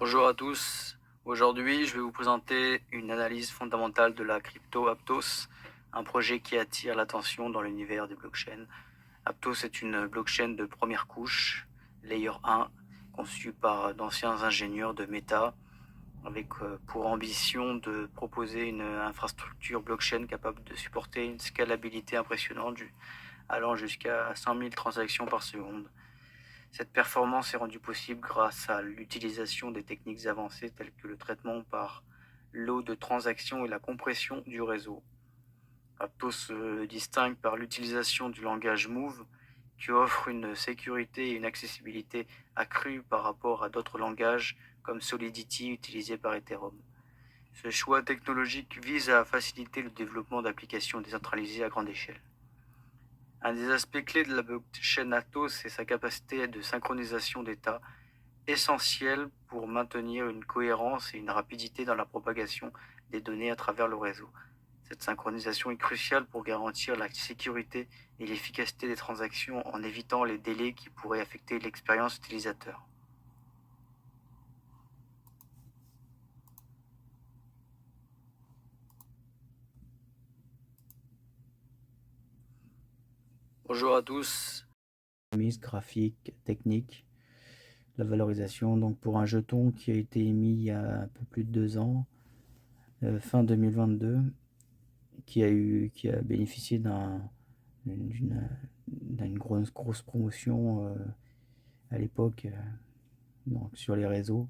Bonjour à tous. Aujourd'hui, je vais vous présenter une analyse fondamentale de la crypto Aptos, un projet qui attire l'attention dans l'univers des blockchains. Aptos est une blockchain de première couche, Layer 1, conçue par d'anciens ingénieurs de Meta, avec pour ambition de proposer une infrastructure blockchain capable de supporter une scalabilité impressionnante, allant jusqu'à 100 000 transactions par seconde. Cette performance est rendue possible grâce à l'utilisation des techniques avancées telles que le traitement par l'eau de transaction et la compression du réseau. Aptos se distingue par l'utilisation du langage Move qui offre une sécurité et une accessibilité accrues par rapport à d'autres langages comme Solidity utilisé par Ethereum. Ce choix technologique vise à faciliter le développement d'applications décentralisées à grande échelle. Un des aspects clés de la blockchain Aptos est sa capacité de synchronisation d'état, essentielle pour maintenir une cohérence et une rapidité dans la propagation des données à travers le réseau. Cette synchronisation est cruciale pour garantir la sécurité et l'efficacité des transactions en évitant les délais qui pourraient affecter l'expérience utilisateur. Bonjour à tous. Graphique, technique, la valorisation. Donc pour un jeton qui a été émis il y a un peu plus de 2 ans, fin 2022, qui a bénéficié d'une grosse promotion à l'époque donc sur les réseaux.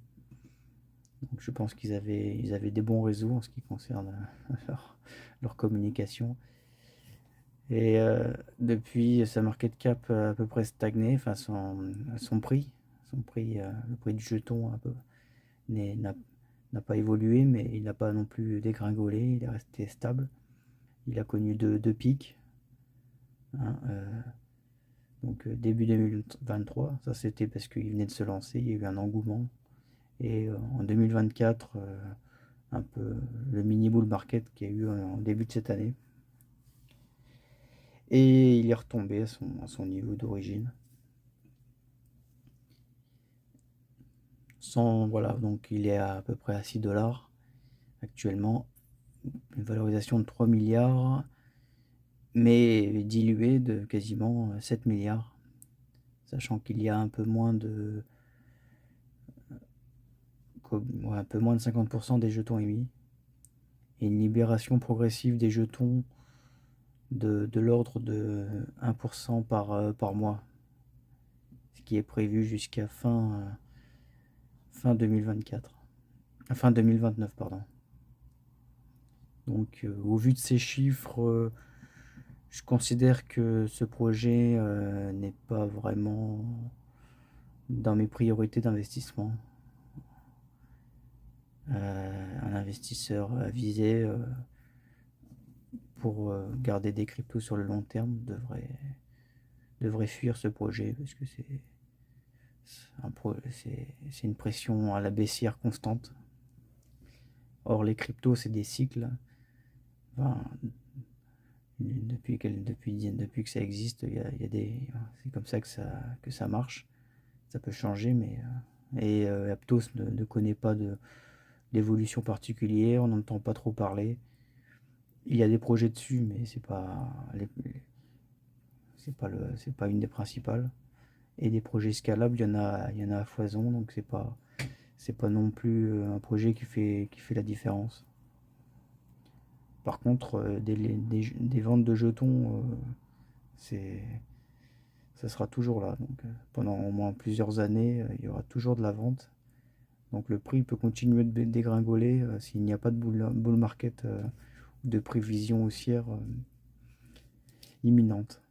Donc je pense qu'ils avaient des bons réseaux en ce qui concerne leur communication. Et depuis, sa market cap a à peu près stagné, enfin son prix, le prix du jeton n'a pas évolué, mais il n'a pas non plus dégringolé, il est resté stable. Il a connu deux pics, hein, donc début 2023, ça c'était parce qu'il venait de se lancer, il y a eu un engouement. Et en 2024, un peu le mini bull market qu'il y a eu en début de cette année. Et il est retombé à son niveau d'origine. Voilà, donc il est à peu près à 6 dollars actuellement. Une valorisation de 3 milliards, mais diluée de quasiment 7 milliards. Sachant qu'il y a un peu moins de 50% des jetons émis. Et une libération progressive des jetons de l'ordre de 1% par mois. Ce qui est prévu jusqu'à fin 2024. Fin 2029, pardon. Donc au vu de ces chiffres, je considère que ce projet n'est pas vraiment dans mes priorités d'investissement. Un investisseur avisé pour garder des cryptos sur le long terme devrait fuir ce projet parce que c'est une pression à la baissière constante. Or les cryptos c'est des cycles. Enfin, depuis que ça existe, c'est comme ça que ça marche. Ça peut changer, mais Aptos ne connaît pas d'évolution particulière, on n'entend pas trop parler. Il y a des projets dessus, mais c'est pas une des principales. Et des projets scalables, il y en a à foison, donc c'est pas non plus un projet qui fait la différence. Par contre, des ventes de jetons, ça sera toujours là. Donc, pendant au moins plusieurs années, il y aura toujours de la vente. Donc le prix peut continuer de dégringoler s'il n'y a pas de bull market ou de prévision haussière imminente.